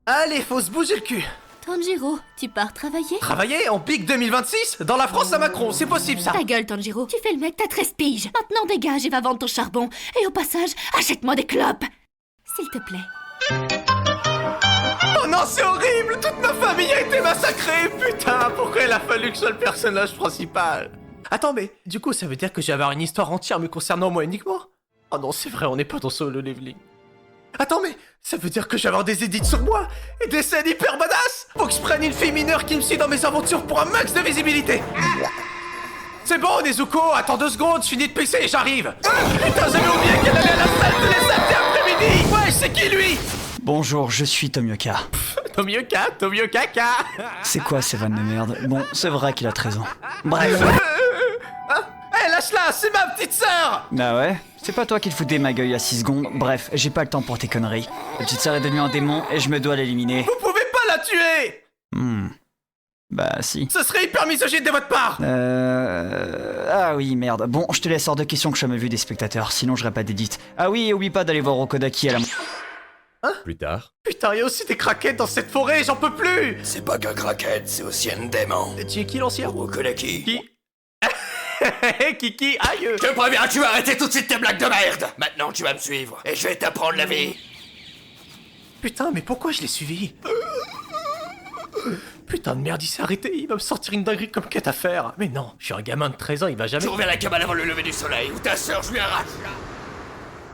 Allez, faut se bouger le cul. Tanjiro, tu pars travailler? Travailler en pic 2026? Dans la France à Macron, c'est possible ça. Ta gueule, Tanjiro. Tu fais le mec, t'as 13 piges. Maintenant dégage et va vendre ton charbon. Et au passage, achète-moi des clopes. S'il te plaît. Oh non, c'est horrible. Toute ma famille a été massacrée. Putain, pourquoi il a fallu que je sois le personnage principal? Attends, mais du coup, ça veut dire que je vais avoir une histoire entière me concernant moi uniquement? Oh non, c'est vrai, on n'est pas dans Solo Leveling. Attends, mais ça veut dire que je vais avoir des édits sur moi et des scènes hyper badass. Faut que je prenne une fille mineure qui me suit dans mes aventures pour un max de visibilité. C'est bon, Nezuko, attends 2 secondes, je finis de pisser et j'arrive. Putain, j'avais oublié qu'elle allait à la salle tous les samedis après-midi. Ouais, c'est qui lui? Bonjour, je suis Tomioka. Tomiokaka. C'est quoi ces vannes de merde? Bon, c'est vrai qu'il a 13 ans. Bref. Hé, lâche-la, c'est ma petite sœur. Ah ouais? C'est pas toi qui te fous des ma gueule il y a 6 secondes. Bref, j'ai pas le temps pour tes conneries. La petite sœur est devenue un démon et je me dois l'éliminer. Vous pouvez pas la tuer. Bah si. Ce serait hyper misogyne de votre part. Ah oui, merde. Bon, je te laisse hors de question que je sois mal vu des spectateurs, sinon j'aurais pas d'édite. Ah oui, et oublie pas d'aller voir Rokodaki à la... Plus tard. Putain, y'a aussi des craquettes dans cette forêt, j'en peux plus. C'est pas qu'un craquette, c'est aussi un démon. Tu es qui l'ancien? Rokodaki. Qui? Kiki, aïe. Je te préviens, tu vas arrêter tout de suite tes blagues de merde. Maintenant, tu vas me suivre et je vais t'apprendre la vie. Putain, mais pourquoi je l'ai suivi? Putain de merde, il s'est arrêté, il va me sortir une dinguerie comme quête à faire. Mais non, je suis un gamin de 13 ans, il va jamais... Je reviens à la cabane avant le lever du soleil, ou ta sœur, je lui arrache.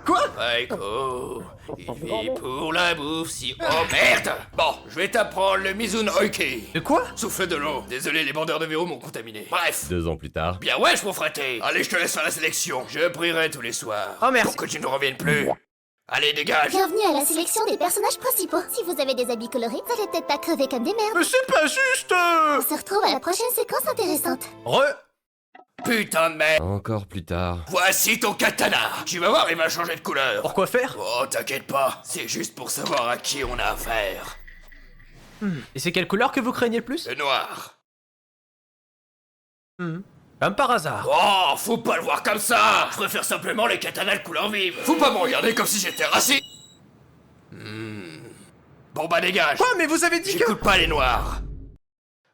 Quoi? Aiko, il vit pour la bouffe si... Oh merde. Bon, je vais t'apprendre le Mizun Oiki. De quoi? Souffle de l'eau. Désolé, les vendeurs de verrou m'ont contaminé. Bref. 2 ans plus tard. Bien wesh, mon fraté. Allez, je te laisse faire la sélection. Je prierai tous les soirs. Oh, merci. Pour que tu ne reviennes plus. Allez, dégage. Bienvenue à la sélection des personnages principaux. Si vous avez des habits colorés, vous allez peut-être pas crever comme des merdes. Mais c'est pas juste. On se retrouve à la prochaine séquence intéressante. Putain de merde. Encore plus tard. Voici ton katana. Tu vas voir, il va changer de couleur. Pourquoi faire? Oh, t'inquiète pas. C'est juste pour savoir à qui on a affaire. Et c'est quelle couleur que vous craignez le plus? Le noir. Comme par hasard. Oh, faut pas le voir comme ça. Je préfère simplement les katanas de couleur vive. Faut pas me regarder comme si j'étais raciste. Bon bah dégage. Quoi? Mais vous avez dit que... J'écoute pas les noirs.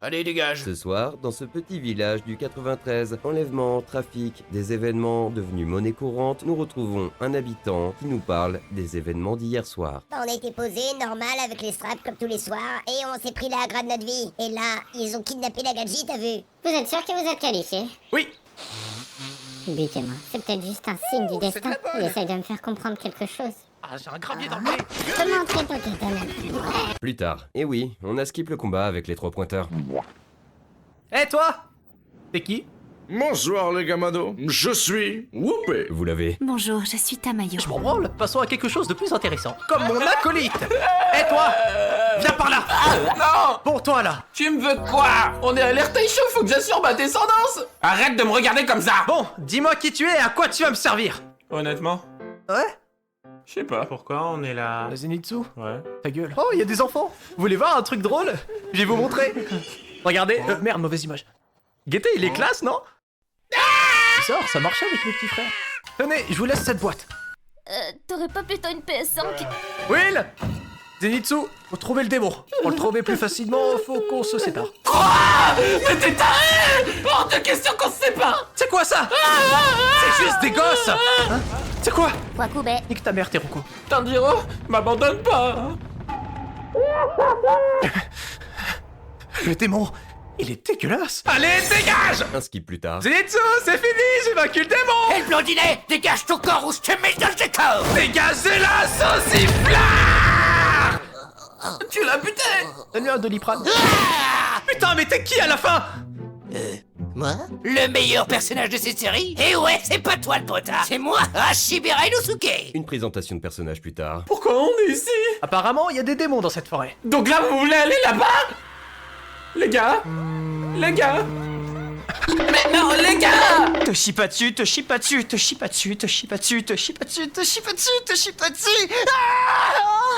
Allez, dégage. Ce soir, dans ce petit village du 93, enlèvement, trafic, des événements devenus monnaie courante, nous retrouvons un habitant qui nous parle des événements d'hier soir. On a été posé normal avec les straps comme tous les soirs et on s'est pris la grade de notre vie. Et là, ils ont kidnappé la Gadji, t'as vu? Vous êtes sûr que vous êtes qualifié? Oui. Butez-moi. C'est peut-être juste un signe du destin. Il essaye de me faire comprendre quelque chose. Ah, j'ai un gravier dans le nez. Comment entrer ton katana? Plus tard. Et oui, on a skip le combat avec les 3 pointeurs. Hé, toi? T'es qui? Bonsoir les gamados, je suis Whoopé. Vous l'avez. Bonjour, je suis Tamayo. Je m'en branle, passons à quelque chose de plus intéressant. Comme mon acolyte. Hé, toi? Viens par là. Non! Bon, toi, là. Tu me veux de quoi? On est à l'Airtation, faut que j'assure ma descendance! Arrête de me regarder comme ça! Bon, dis-moi qui tu es et à quoi tu vas me servir. Honnêtement? Ouais? Je sais pas pourquoi on est là. Zenitsu? Ouais. Ta gueule. Oh, il y a des enfants. Vous voulez voir un truc drôle? Je vais vous montrer. Regardez. Merde, mauvaise image. Guettez, il est classe, non? Bizarre, ça marchait avec mes petits frères. Tenez, je vous laisse cette boîte. T'aurais pas plutôt une PS5? Will! Zenitsu, faut trouver le démon. Pour le trouver plus facilement, faut qu'on se sépare. Mais t'es taré! Hors de question qu'on se sépare! C'est quoi ça? C'est juste des gosses! Hein? C'est quoi? Wakube. Nique ta mère, Teruko. Tanjiro, m'abandonne pas! Hein. Le démon, il est dégueulasse. Allez, dégage! Un skip plus tard. Zenitsu, c'est fini, j'ai vaincu le démon! Hé, le blondinet, dégage ton corps ou je te mets dans le décor. Dégagez-la, sauciflard! Tu l'as buté! Donne-lui un Doliprane. Putain, mais t'es qui à la fin? Moi? Le meilleur personnage de cette série? Eh ouais, c'est pas toi le potard, c'est moi, Hashibira Inosuke. Une présentation de personnage plus tard. Pourquoi on est ici? Apparemment, il y a des démons dans cette forêt. Donc là, vous voulez aller là-bas? Les gars? Les gars? Mais non, les gars! Te chie pas dessus, te chie pas dessus, te chie pas dessus, te chie pas dessus, te chie pas dessus, te chie pas dessus, te chie pas dessus.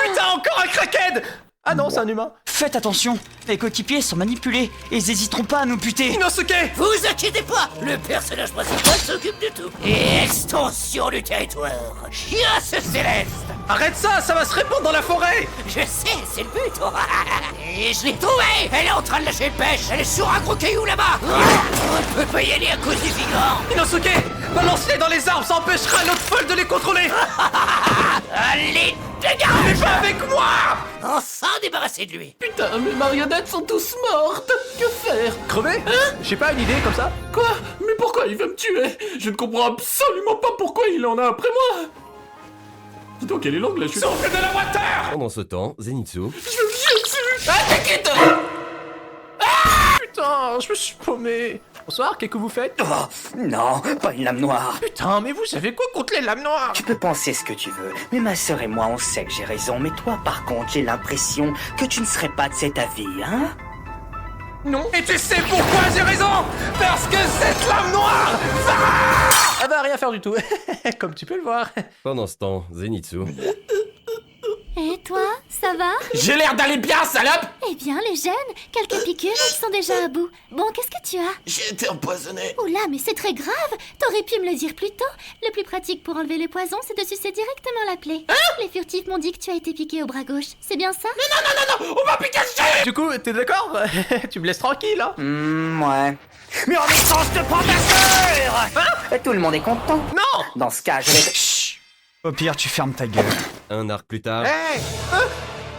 Putain, encore un crackhead! Ah non, c'est un humain. Faites attention, les coéquipiers sont manipulés et ils hésiteront pas à nous buter. Inosuke! Vous inquiétez pas, le personnage principal s'occupe de tout. Et extension du territoire. Chiasse céleste. Arrête ça, ça va se répandre dans la forêt! Je sais, c'est le but. Et je l'ai trouvée. Elle est en train de lâcher le pêche. Elle est sur un gros caillou là-bas. On ne peut pas y aller à cause du gigant. Inosuke! Balance-les dans les arbres, ça empêchera l'autre folle de les contrôler! Allez, Mais dégage. pas avec moi! Enfin débarrassé de lui. Putain, mes marionnettes sont tous mortes. Que faire? Crever? J'ai pas une idée comme ça? Quoi? Mais pourquoi il veut me tuer? Je ne comprends absolument pas pourquoi il en a après moi. Dis donc, elle est longue la chute. Souffle de la water! Pendant ce temps, Zenitsu, Je me viens dessus. Ah, t'inquiète! Putain, je me suis paumé. Bonsoir, qu'est-ce que vous faites? Oh, non, pas une lame noire. Putain, mais vous savez quoi contre les lames noires? Tu peux penser ce que tu veux, mais ma sœur et moi, on sait que j'ai raison. Mais toi, par contre, j'ai l'impression que tu ne serais pas de cet avis, hein? Non. Et tu sais pourquoi j'ai raison? Parce que cette lame noire va... Elle va rien faire du tout, comme tu peux le voir. pendant ce temps, Zenitsu, Et toi, ça va? J'ai l'air d'aller bien, salope. Eh bien, les jeunes, quelques piqûres, ils sont déjà à bout. Bon, qu'est-ce que tu as? J'ai été empoisonné. Oula, mais c'est très grave. T'aurais pu me le dire plus tôt. Le plus pratique pour enlever les poisons, c'est de sucer directement la plaie. Les furtifs m'ont dit que tu as été piqué au bras gauche. C'est bien ça? On va piquer le chien. Du coup, t'es d'accord? Tu me laisses tranquille, hein? Ouais. Mais en échange de prends ta sœur. Tout le monde est content. Non! Dans ce cas, je vais te... Chut. Au pire, tu fermes ta gueule. un arc plus tard, Hé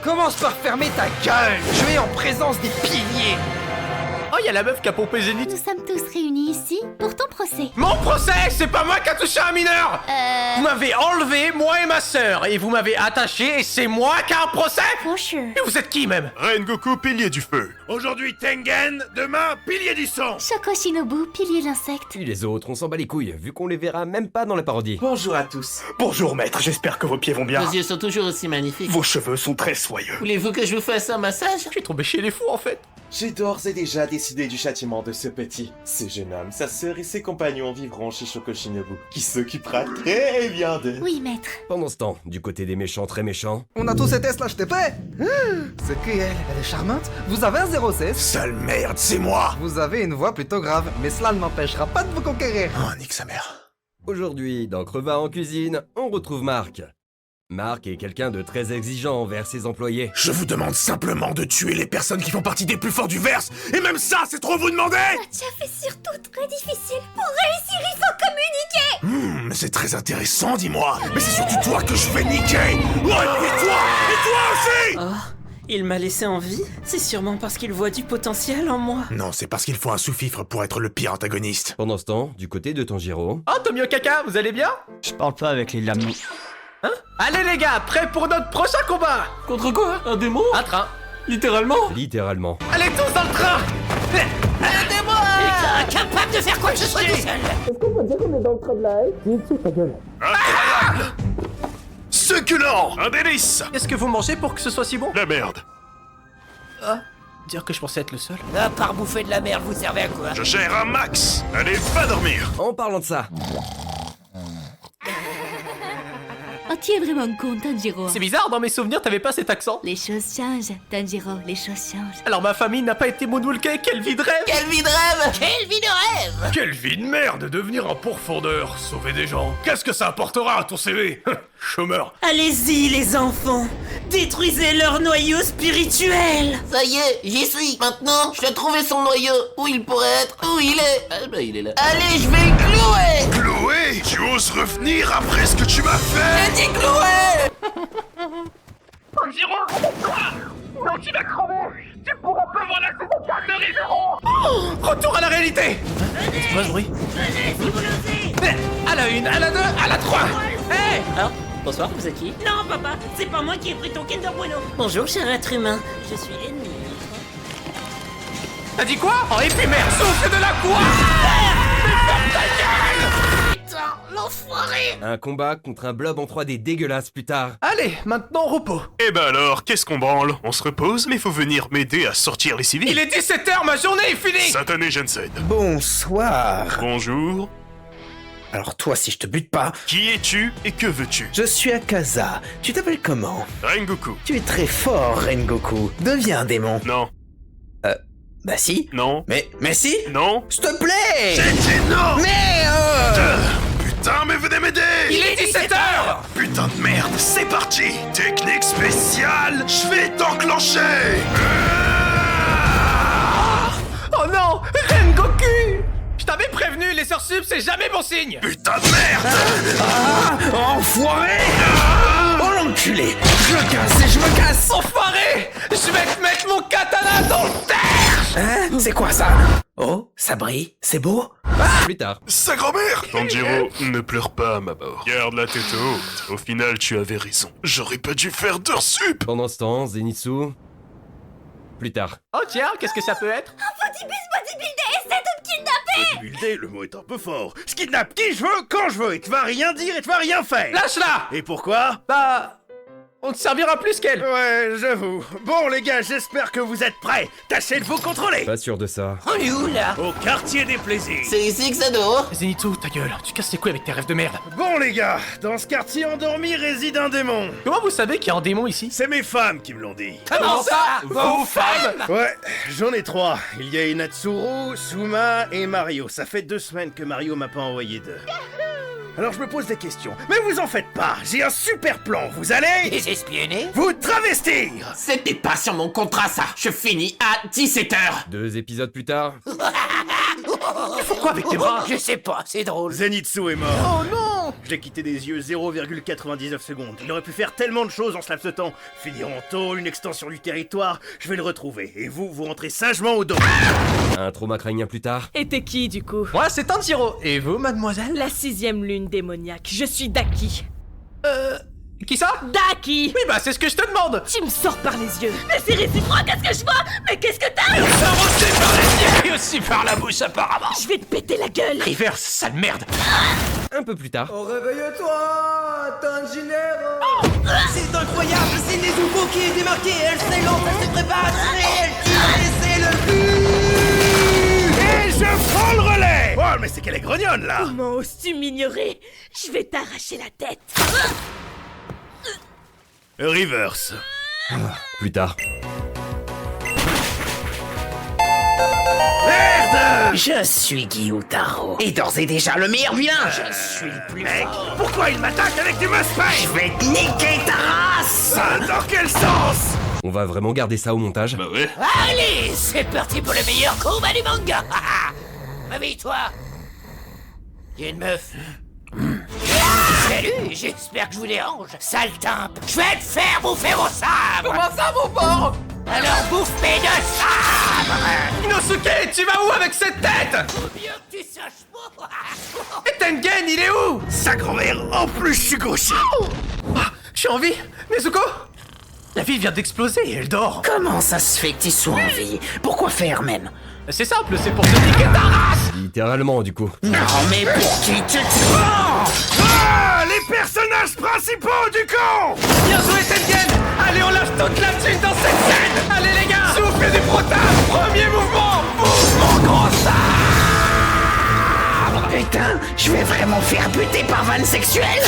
Commence par fermer ta gueule. Je es en présence des piliers. Oh, y'a la meuf qui a pompé Zénith. Nous sommes tous réunis ici pour ton procès. Mon procès, c'est pas moi qui a touché un mineur! Vous m'avez enlevé, moi et ma sœur, et vous m'avez attaché, et c'est moi qui a un procès? For sure. Et vous êtes qui, même? Rengoku, pilier du feu. Aujourd'hui Tengen, demain pilier du sang. Shoko Shinobu, pilier l'insecte. puis les autres, on s'en bat les couilles, vu qu'on les verra même pas dans la parodie. Bonjour à tous. Bonjour maître, j'espère que vos pieds vont bien. Vos yeux sont toujours aussi magnifiques. Vos cheveux sont très soyeux. Voulez-vous que je vous fasse un massage? Je suis tombé chez les fous, en fait. J'ai d'ores et déjà décidé du châtiment de ce petit. Ce jeune homme, sa sœur et ses compagnons vivront chez Shoko Shinobu, qui s'occupera très bien d'eux. Oui, maître. Pendant ce temps, du côté des méchants très méchants, On a tous été slash TP. C'est qui elle? Elle est charmante. Vous avez un 06. Sale merde, c'est moi. Vous avez une voix plutôt grave, mais cela ne m'empêchera pas de vous conquérir. Oh, nique sa mère. aujourd'hui, dans Creva en cuisine, on retrouve Marc. Marc est quelqu'un de très exigeant envers ses employés. Je vous demande simplement de tuer les personnes qui font partie des plus forts du verse. Et même ça, c'est trop vous demander. Tu as fait surtout très difficile. Pour réussir, il faut communiquer. Mais c'est très intéressant, dis-moi. Mais c'est surtout toi que je vais niquer. Ouais, et toi aussi. Oh, il m'a laissé en vie? C'est sûrement parce qu'il voit du potentiel en moi. Non, c'est parce qu'il faut un sous-fifre pour être le pire antagoniste. Pendant ce temps, du côté de Tanjiro, Oh, Tomio Kaka, vous allez bien? Je parle pas avec les lames. Hein? Allez, les gars, prêts pour notre prochain combat? Contre quoi? Un démon? Un train. Littéralement? littéralement, Allez, tous dans le train! Incapable de faire quoi que ce soit tout seul. Succulent, un délice. Qu'est-ce que vous mangez pour que ce soit si bon? La merde. Ah, dire que je pensais être le seul. À part bouffer de la merde, vous servez à quoi? Je gère un max. Allez, va dormir. en parlant de ça, Oh, tu es vraiment con, Tanjiro. C'est bizarre, dans mes souvenirs, t'avais pas cet accent. Les choses changent, Tanjiro, les choses changent. Alors ma famille n'a pas été moonwalkée, quelle vie de rêve! Quelle vie de rêve! Quelle vie de rêve! Quelle vie de merde de devenir un pourfendeur, sauver des gens. Qu'est-ce que ça apportera à ton CV? Chômeur. Allez-y, les enfants! Détruisez leur noyau spirituel! Ça y est, j'y suis. Maintenant, je dois trouver son noyau. Où il pourrait être, où il est. Ah bah il est là. Allez, je vais le clouer! Chloé, tu oses revenir après ce que tu m'as fait? J'ai dit clouer! Retour à la réalité! C'est quoi ce bruit? À la 1, à la 2, à la 3! Hé! Ah, bonsoir, vous êtes qui? Non, papa, c'est pas moi qui ai pris ton Kinder Bueno. Bonjour, cher être humain. Je suis ennemi. T'as dit quoi? Oh éphémère, souffle de la quoi? Putain, l'enfoiré! un combat contre un blob en 3D dégueulasse plus tard. Allez, maintenant repos. Eh ben alors, qu'est-ce qu'on branle? On se repose, mais faut venir m'aider à sortir les civils. Il est 17h, ma journée est finie! Satané Jensen. Bonsoir. Bonjour. Alors toi, si je te bute pas... Qui es-tu et que veux-tu? Je suis Akaza. Tu t'appelles comment? Rengoku. Tu es très fort, Rengoku. Deviens un démon. Non. Bah si. Non. Mais si. Non. S'il te plaît. J'ai dit non. Mais Putain, mais venez m'aider. Il est 17h. Putain de merde, c'est parti. Technique spéciale, je vais t'enclencher. Oh non, Rengoku! Je t'avais prévenu, les heures sub, c'est jamais bon signe! Putain de merde. enfoiré. Oh l'enculé. Je me casse et je me casse. Enfoiré! Je vais te mettre mon katana dans le terre! Hein? C'est quoi ça? Oh, ça brille. C'est beau. Plus tard. Sa grand-mère. Tanjiro, ne pleure pas, ma mort. Garde la tête haute. Au final, tu avais raison. J'aurais pas dû faire d'heures sup. Pendant ce temps, Zenitsu... Plus tard. Oh tiens, qu'est-ce que ça peut être? Bodybuilder essaie de me kidnapper! Bodybuilder, le mot est un peu fort. Je kidnappe qui je veux, quand je veux, et tu vas rien dire et tu vas rien faire. Lâche-la! Et pourquoi? Bah... on te servira plus qu'elle! Ouais, j'avoue. Bon les gars, j'espère que vous êtes prêts. Tâchez de vous contrôler. Pas sûr de ça. On est où là? Au quartier des plaisirs. C'est ici que ça dort? Zenitsu, ta gueule, tu casses les couilles avec tes rêves de merde. Bon les gars, dans ce quartier endormi réside un démon. Comment vous savez qu'il y a un démon ici? C'est mes femmes qui me l'ont dit. Comment ça? Vos femmes? Ouais, j'en ai 3. Il y a Inatsuru, Suma et Mario. Ça fait 2 semaines que Mario m'a pas envoyé d'eux. Alors je me pose des questions. Mais vous en faites pas, j'ai un super plan. Vous allez... Les espionner? vous travestir. C'était pas sur mon contrat, ça. Je finis à 17h. 2 épisodes plus tard. Pourquoi avec tes bras? Je sais pas, c'est drôle. Zenitsu est mort. Oh non! Je l'ai quitté des yeux 0,99 secondes. Il aurait pu faire tellement de choses en ce laps de temps. Finir en tôle, une extension du territoire. Je vais le retrouver. Et vous, vous rentrez sagement au dos. Un trauma crânien plus tard. Et t'es qui, du coup? Moi, c'est Tanjiro. Et vous, mademoiselle? La 6ème lune démoniaque. Je suis Daki. Qui ça? Daki! Oui, bah, c'est ce que je te demande! Tu me sors par les yeux! Mais c'est réciproque, qu'est-ce que je vois? Mais qu'est-ce que t'as? Ça aussi par les yeux et aussi par la bouche, apparemment! Je vais te péter la gueule! Reverse, sale merde! Un peu plus tard. Oh, réveille-toi, Tanjiro. C'est incroyable, c'est Nezuko qui est démarquée. Elle s'élance, elle se prépare à tirer, elle tire et c'est le but. Et je prends le relais. Oh, mais c'est qu'elle est grognonne, là. Comment oses-tu m'ignorer? Je vais t'arracher la tête! Reverse. Plus tard. Merde. Je suis Gyutaro, et d'ores et déjà le meilleur vilain. Je suis le plus Mec, fort. pourquoi il m'attaque avec du muspage? Je vais te niquer ta race. Dans quel sens? On va vraiment garder ça au montage? Bah ouais. Allez, c'est parti pour le meilleur combat du manga. Réveille-toi. Il y a une meuf. Salut, j'espère que je vous dérange. Sale timpe, je vais te faire bouffer vos sabres. Comment ça, mon porc? Alors bouffe mes 2 sabres. Inosuke, tu vas où avec cette tête? Faut bien que tu saches pas. Et Tengen, il est où? Sa grand-mère, en plus je suis gaucher. Ah, je suis en vie! Nezuko! La ville vient d'exploser et elle dort! Comment ça se fait que tu sois en vie? Pourquoi faire même? C'est simple, c'est pour te niquer ta race! Littéralement, du coup. Non mais pour qui tu te prends? Ah, les personnages principaux du camp. Bien joué, Tengen! Allez, on lâche toute la thune dans cette scène! Allez, les gars! Soufflez du protable! Premier mouvement! Mouvement gros sabre! Putain, je vais vraiment faire buter par vanne sexuelle?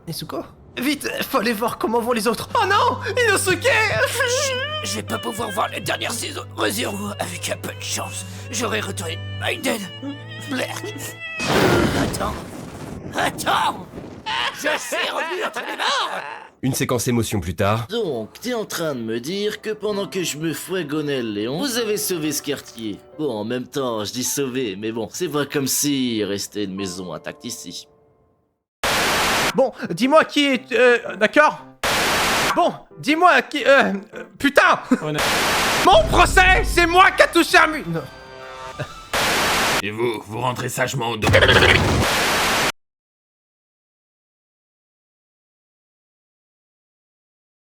Nezuko? Vite, faut aller voir comment vont les autres! Oh non! Inosuke! Je vais pas pouvoir voir la dernière saison de Reservoir avec un peu de chance. J'aurais retourné Maiden. Attends! Je suis revenu entre les morts! Une séquence émotion plus tard. Donc, t'es en train de me dire que pendant que je me fouagonnais le Léon, vous avez sauvé ce quartier. Bon, en même temps, je dis sauver, mais bon, c'est pas comme si il restait une maison intacte ici. Bon, dis-moi qui est... d'accord? Bon, dis-moi qui... putain. Mon procès, c'est moi qui a touché un mu... Non. Et vous rentrez sagement au dos.